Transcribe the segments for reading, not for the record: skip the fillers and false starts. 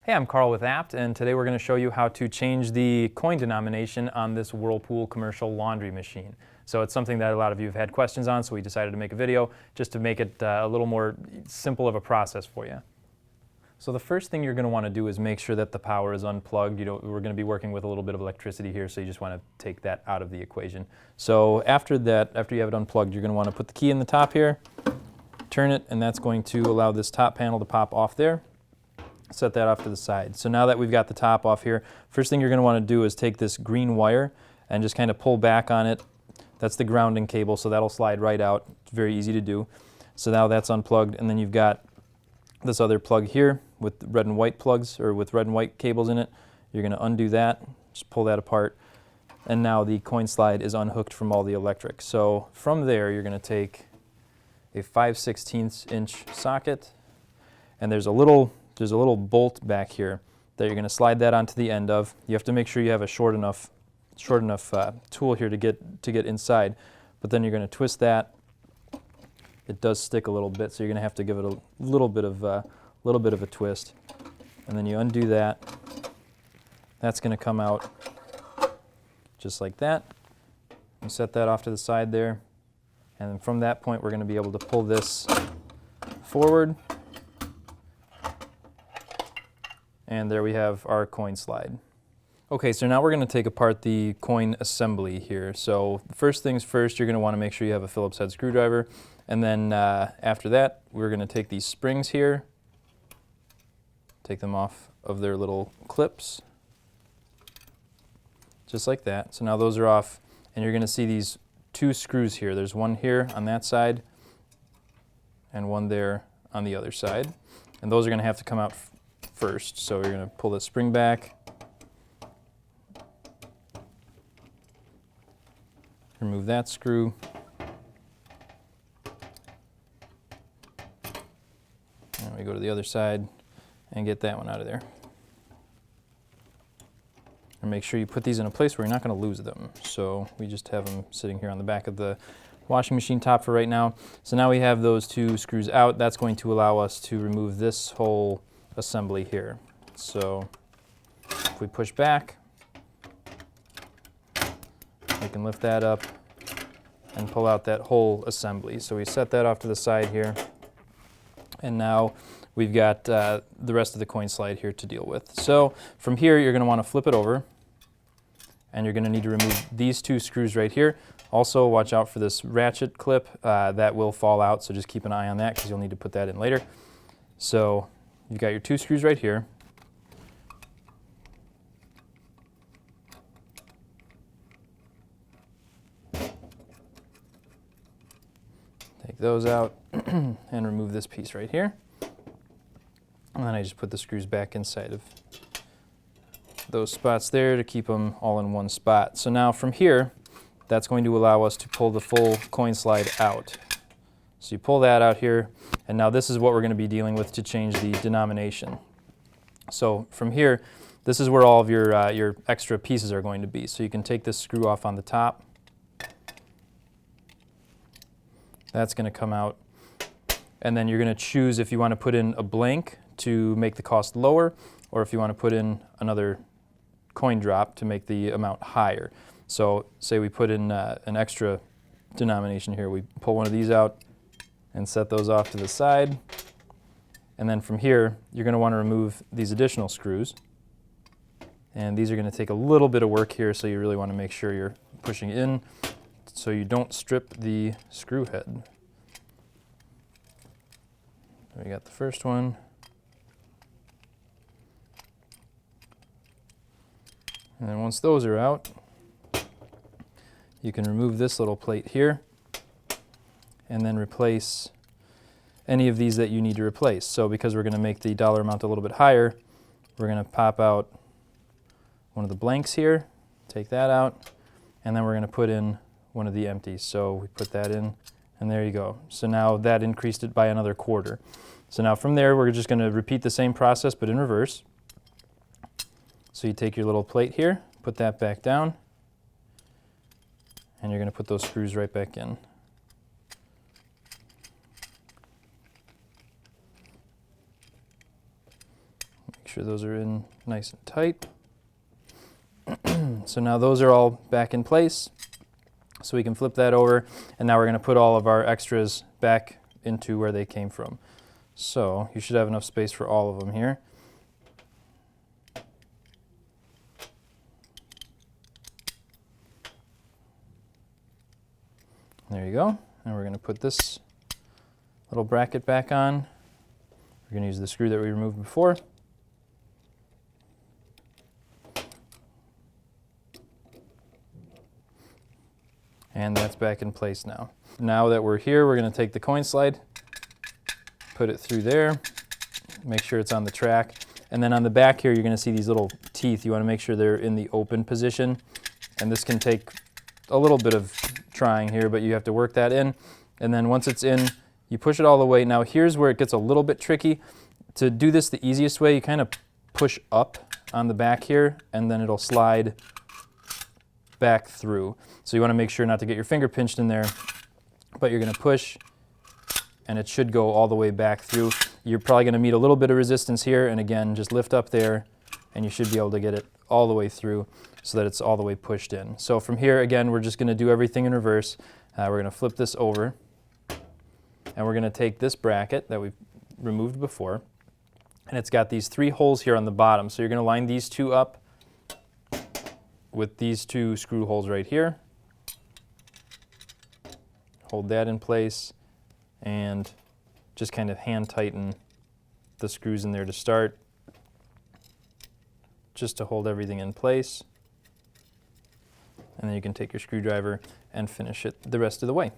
Hey, I'm Carl with Apt, and today we're going to show you how to change the coin denomination on this Whirlpool commercial laundry machine. So it's something that a lot of you have had questions on, so we decided to make a video just to make it a little more simple of a process for you. So the first thing you're going to want to do is make sure that the power is unplugged. We're going to be working with a little bit of electricity here, so you just want to take that out of the equation. So after you have it unplugged, you're going to want to put the key in the top here, turn it, and that's going to allow this top panel to pop off there. Set that off to the side. So now that we've got the top off here, first thing you're going to want to do is take this green wire and just kind of pull back on it. That's the grounding cable, so that'll slide right out. It's very easy to do. So now that's unplugged, and then you've got this other plug here with red and white plugs, or with red and white cables in it. You're going to undo that, just pull that apart, and now the coin slide is unhooked from all the electric. So from there, you're going to take a 5/16 inch socket, and there's a little bolt back here that you're going to slide that onto the end of. You have to make sure you have a short enough tool here to get inside, but then you're going to twist that. It does stick a little bit, so you're going to have to give it a little bit of a twist, and then you undo that. That's going to come out just like that. You set that off to the side there, and then from that point we're going to be able to pull this forward. And there we have our coin slide. Okay, so now we're going to take apart the coin assembly here. So first things first, you're going to want to make sure you have a Phillips head screwdriver. And then after that, we're going to take these springs here, take them off of their little clips, just like that. So now those are off, and you're going to see these two screws here. There's one here on that side, and one there on the other side. And those are going to have to come out first. So you're going to pull the spring back, remove that screw, and we go to the other side and get that one out of there. And make sure you put these in a place where you're not going to lose them. So we just have them sitting here on the back of the washing machine top for right now. So now we have those two screws out. That's going to allow us to remove this whole assembly here. So if we push back, we can lift that up and pull out that whole assembly. So we set that off to the side here, and now we've got the rest of the coin slide here to deal with. So from here, you're going to want to flip it over, and you're going to need to remove these two screws right here. Also, watch out for this ratchet clip. That will fall out, so just keep an eye on that because you'll need to put that in later. So you've got your two screws right here. Take those out and remove this piece right here. And then I just put the screws back inside of those spots there to keep them all in one spot. So now from here, that's going to allow us to pull the full coin slide out. So you pull that out here, and now this is what we're going to be dealing with to change the denomination. So from here, this is where all of your extra pieces are going to be. So you can take this screw off on the top. That's going to come out, and then you're going to choose if you want to put in a blank to make the cost lower, or if you want to put in another coin drop to make the amount higher. So say we put in an extra denomination here. We pull one of these out and set those off to the side. And then from here, you're going to want to remove these additional screws. And these are going to take a little bit of work here, so you really want to make sure you're pushing in so you don't strip the screw head. We got the first one. And then once those are out, you can remove this little plate here and then replace any of these that you need to replace. So because we're going to make the dollar amount a little bit higher, we're going to pop out one of the blanks here, take that out, and then we're going to put in one of the empties. So we put that in, and there you go. So now that increased it by another quarter. So now from there, we're just going to repeat the same process, but in reverse. So you take your little plate here, put that back down, and you're going to put those screws right back in. sure those are in nice and tight. So now those are all back in place. So we can flip that over, and now we're going to put all of our extras back into where they came from. So you should have enough space for all of them here. There you go. And we're going to put this little bracket back on. We're going to use the screw that we removed before. And that's back in place now. Now that we're here, we're going to take the coin slide, put it through there, make sure it's on the track. And then on the back here, you're going to see these little teeth. You want to make sure they're in the open position. And this can take a little bit of trying here, but you have to work that in. And then once it's in, you push it all the way. Now here's where it gets a little bit tricky. To do this the easiest way, you kind of push up on the back here, and then it'll slide back through. So you want to make sure not to get your finger pinched in there, but you're going to push, and it should go all the way back through. You're probably going to meet a little bit of resistance here, and again, just lift up there, and you should be able to get it all the way through so that it's all the way pushed in. So from here, again, we're just going to do everything in reverse. We're going to flip this over, and we're going to take this bracket that we removed before, and it's got these 3 holes here on the bottom. So you're going to line these 2 up with these 2 screw holes right here. Hold that in place and just kind of hand tighten the screws in there to start, just to hold everything in place. And then you can take your screwdriver and finish it the rest of the way.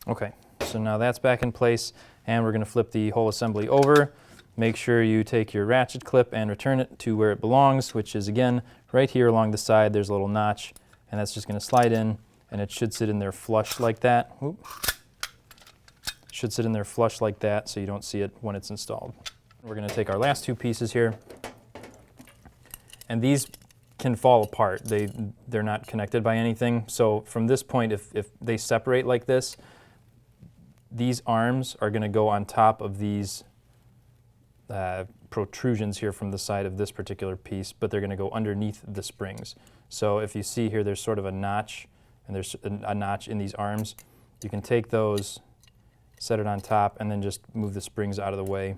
Okay, so now that's back in place, and we're going to flip the whole assembly over. Make sure you take your ratchet clip and return it to where it belongs, which is, again, right here along the side. There's a little notch, and that's just going to slide in, and it should sit in there flush like that. Oop. Should sit in there flush like that so you don't see it when it's installed. We're going to take our last 2 pieces here, and these can fall apart. They're not connected by anything. So from this point, if they separate like this, these arms are going to go on top of these protrusions here from the side of this particular piece, but they're going to go underneath the springs. So if you see here, there's sort of a notch, and there's a notch in these arms. You can take those, set it on top, and then just move the springs out of the way.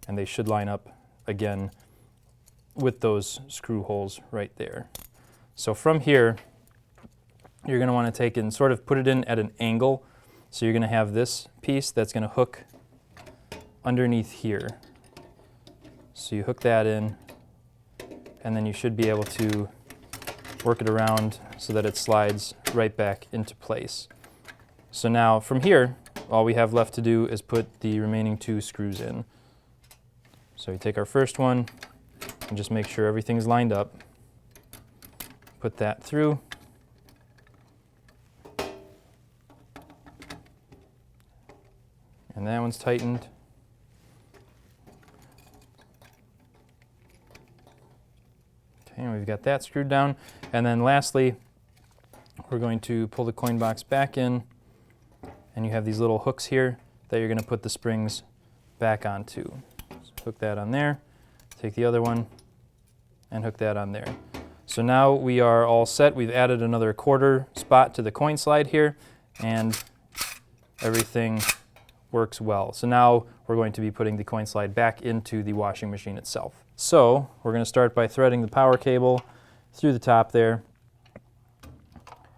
And they should line up again with those screw holes right there. So from here, you're going to want to take it and sort of put it in at an angle. So you're going to have this piece that's going to hook underneath here. So you hook that in, and then you should be able to work it around so that it slides right back into place. So now from here, all we have left to do is put the remaining 2 screws in. So we take our first one and just make sure everything's lined up. Put that through. And that one's tightened. Okay, and we've got that screwed down. And then lastly, we're going to pull the coin box back in, and you have these little hooks here that you're going to put the springs back onto. So hook that on there, take the other one, and hook that on there. So now we are all set. We've added another quarter spot to the coin slide here, and everything works well. So now we're going to be putting the coin slide back into the washing machine itself. So we're going to start by threading the power cable through the top there,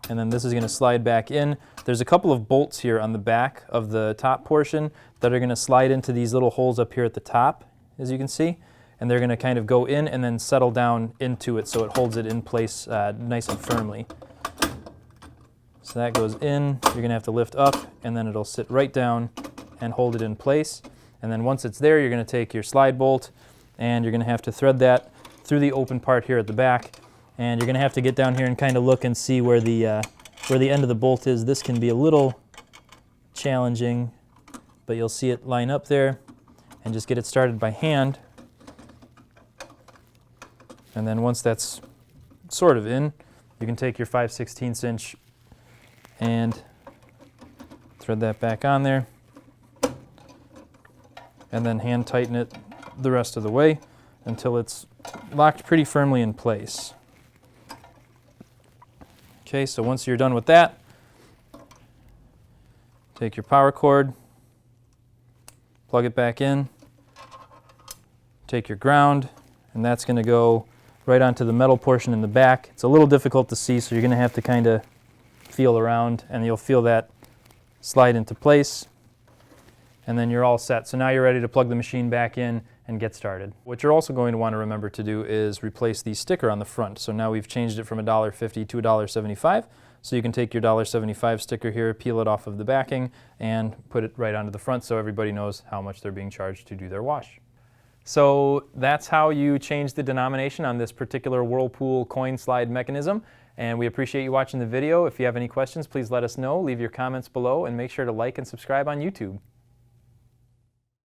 and then this is going to slide back in. There's a couple of bolts here on the back of the top portion that are going to slide into these little holes up here at the top, as you can see, and they're going to kind of go in and then settle down into it so it holds it in place nice and firmly. So that goes in, you're going to have to lift up, and then it'll sit right down and hold it in place. And then once it's there, you're going to take your slide bolt, and you're going to have to thread that through the open part here at the back. And you're going to have to get down here and kind of look and see where the end of the bolt is. This can be a little challenging, but you'll see it line up there, and just get it started by hand. And then once that's sort of in, you can take your 5/16 inch and thread that back on there. and then hand tighten it the rest of the way until it's locked pretty firmly in place. Okay, so once you're done with that, take your power cord, plug it back in, take your ground, and that's going to go right onto the metal portion in the back. It's a little difficult to see, so you're going to have to kind of feel around, and you'll feel that slide into place, and then you're all set. So now you're ready to plug the machine back in and get started. What you're also going to want to remember to do is replace the sticker on the front. So now we've changed it from $1.50 to $1.75. So you can take your $1.75 sticker here, peel it off of the backing, and put it right onto the front so everybody knows how much they're being charged to do their wash. So that's how you change the denomination on this particular Whirlpool coin slide mechanism. And we appreciate you watching the video. If you have any questions, please let us know. Leave your comments below and make sure to like and subscribe on YouTube.